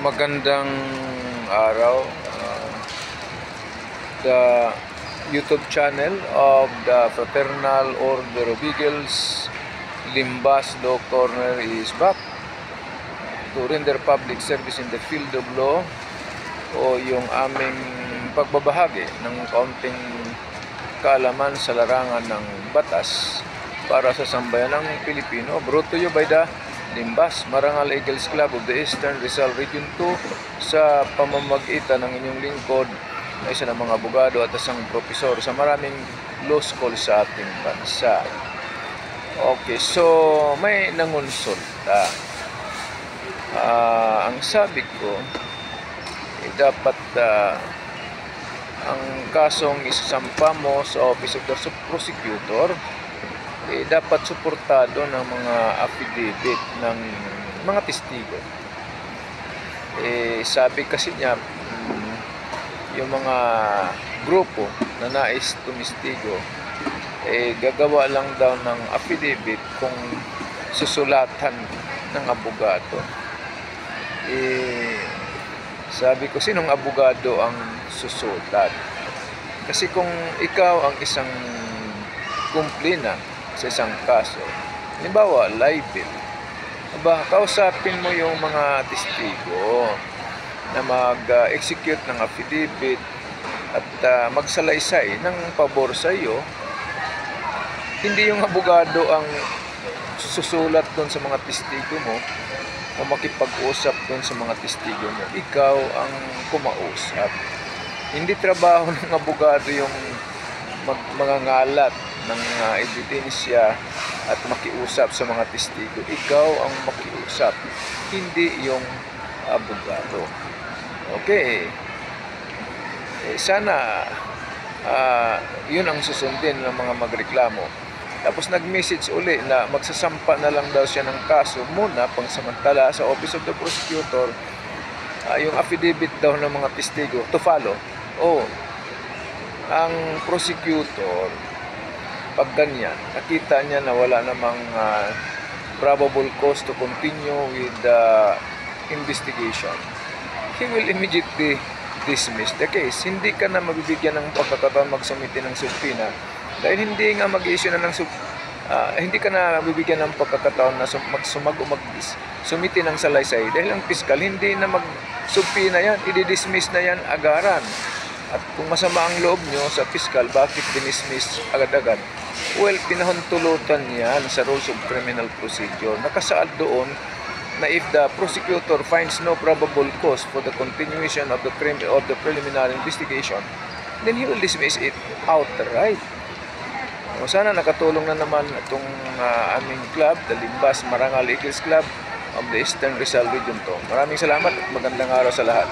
Magandang araw. The YouTube channel of the Fraternal Order of Eagles, Limbas Law Corner is back to render public service in the field of law, o yung aming pagbabahagi ng kaunting kaalaman sa larangan ng batas para sa sambayan ng Pilipino. Brought to you by the Limbas Marangal Eagles Club of the Eastern Rizal Region 2 sa pamamagitan ng inyong lingkod na isa ng mga abogado at isang profesor sa maraming law school sa ating bansa. Okay, so may nangonsulta. Ang sabi ko, dapat ang kasong isasampa mo sa Office of the Prosecutor, dapat suportado ng mga affidavit ng mga testigo. Sabi kasi niya, yung mga grupo na nais tumistigo, gagawa lang daw ng affidavit kung susulatan ng abogado. Sabi ko, sinong abogado ang susulat? Kasi kung ikaw ang isang kumplina sa isang kaso, halimbawa libel, kausapin mo yung mga testigo na mag-execute ng affidavit at magsalaysay ng pabor sa iyo. Hindi yung abogado ang susulat doon sa mga testigo mo o makipag-usap doon sa mga testigo mo. Ikaw ang kumausap. Hindi trabaho ng abogado yung mangangalat ng ebidensya at makiusap sa mga testigo. Ikaw ang makiusap, hindi yung abogado. Okay. Sana yun ang susundin ng mga magreklamo. Tapos nag-message uli na magsasampa na lang daw siya ng kaso muna pangsamantala sa Office of the Prosecutor, yung affidavit daw ng mga testigo to follow. Ang prosecutor, pag ganyan, nakita niya na wala namang probable cause to continue with the investigation, he will immediately dismiss the case. Hindi ka na mabibigyan ng pagkakataon magsumiti ng subpoena dahil hindi nga mag-issue na ng hindi ka na mabibigyan ng pagkakataon na sumiti ng salaysay dahil ang piskal hindi na mag-subpoena yan, i-dismiss na yan agaran. At kung masama ang loob nyo sa piskal, bakit dinismiss agad-agad? Well, pinahuntulutan yan sa Rules of Criminal Procedure. Nakasaad doon na if the prosecutor finds no probable cause for the continuation of the preliminary investigation, then he will dismiss it outright. Sana nakatulong na naman itong aming club, the Limbas Marangal Eagles Club of the Eastern Rizal Region 2. Maraming salamat at magandang araw sa lahat.